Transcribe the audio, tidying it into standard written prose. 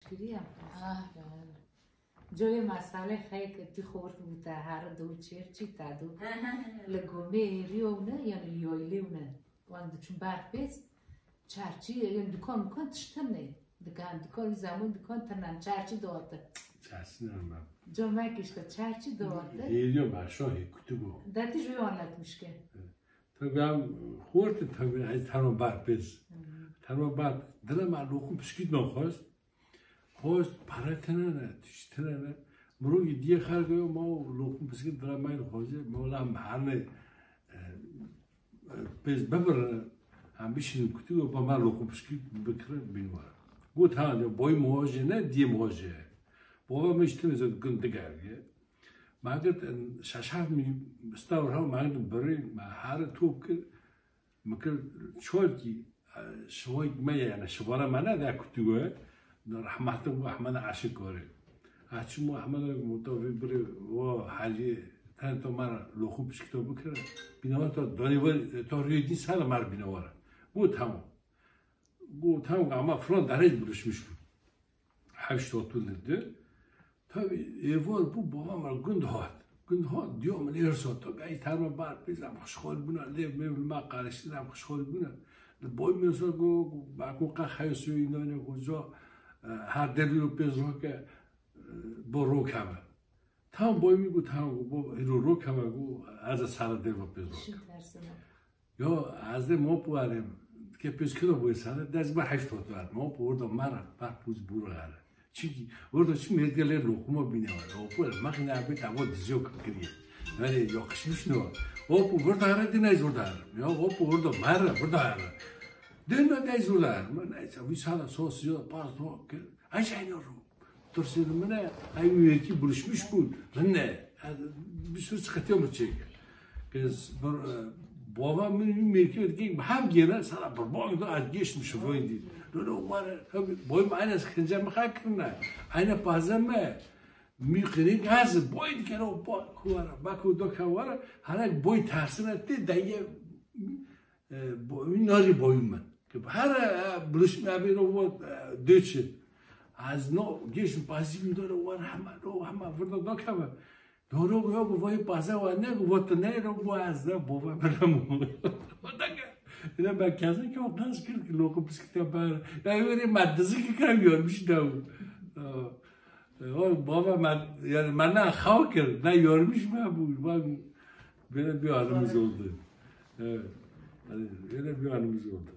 پشگیری هم جای مسئله خیلی که تی خورد بود هر دو چرچی تادو لگومه ریونه یعنی لیونه وان چون برق بیست چرچی یعنی دکان تشتنه دکان زمان دکان تنن چرچی داده چرچی نرم جا مکشته چرچی داده هیلیو ماشایی کتبو دتی جوی آنلات میشه tabii خورد tabii از تنها برق بیست تنها برق دلم لوکم پشکید خواست پرتنه نه تشتنه نه مروی دیگه خرگه ما لوکم پسکید دلم این خوازه مولم هرنه biz bebr هم بیشتر کتی و با من لوکم پشکید بکره بینوار گوت هنده بای مواجه نه دی مواجه بابا میشتم از گندگاریه ماگت شاشم می استور هم ماگت بری ما هر توپ که مکر چولکی شوید میه نه شواره منه ده کتیه رحمت و احمد عاشق کاره هرچی احمد متوفی بری و حالی تن تو مر لوکم پشکید بکره بینوار تا دانیور تا ریدی سال مر بینواره bu tam ama falan derece buluşmuş. Hafif oturdu. Tabii evvel bu babam gündoğat diyor mu ne olsa tabii ay tarla var biz am hoşgol buna lev mevl ma karıştı am hoşgol buna. Boy mesela go baku ka haysu inone gozo her devir pezo ke bu rokama. Tam boy mi bu tam bu rokama bu az sala devir pezo. Yo az de mo puarem که پیش که دو ساله دست به هشت وقت ما پورد مرا بر پوز بوراره چی ورد چی میگه لوکم بینه و پول مخنه ابی تابو دیزیو کریه ولی یاکشمیش نو و پورد هر دینه زودار یا و پورد مرا پورد هر دینه دیز زودار من ایسا ویسالا سوسیو باز تو که ایشانی رو ترسید منه ایوی کی برشمیش بود نه بیشتر سختی میشه که بابا من میگه که هم گیره سال بر باگ دو از گیش میشوید دید لولو واره باید من از خنجر میخواد کنه اینه پازمه میکنی گاز باید که رو با کواره با کودو کواره حالا باید ترسنه تی دیگه ناری باید من که هر بلوش میابی رو دوچه از نو گیش پازی میداره واره همه ورده دو کواره دورو گویا گویی پازه و نه گویی نه رو گویی بابا برامو اینا با کسی که اون کرد که لوکم بسکیت بار یعنی مدرسه که کاری یارمیش داو بابا یعنی من نه خواهر کرد نه یارمیش بود من بیارم زود بیارم زود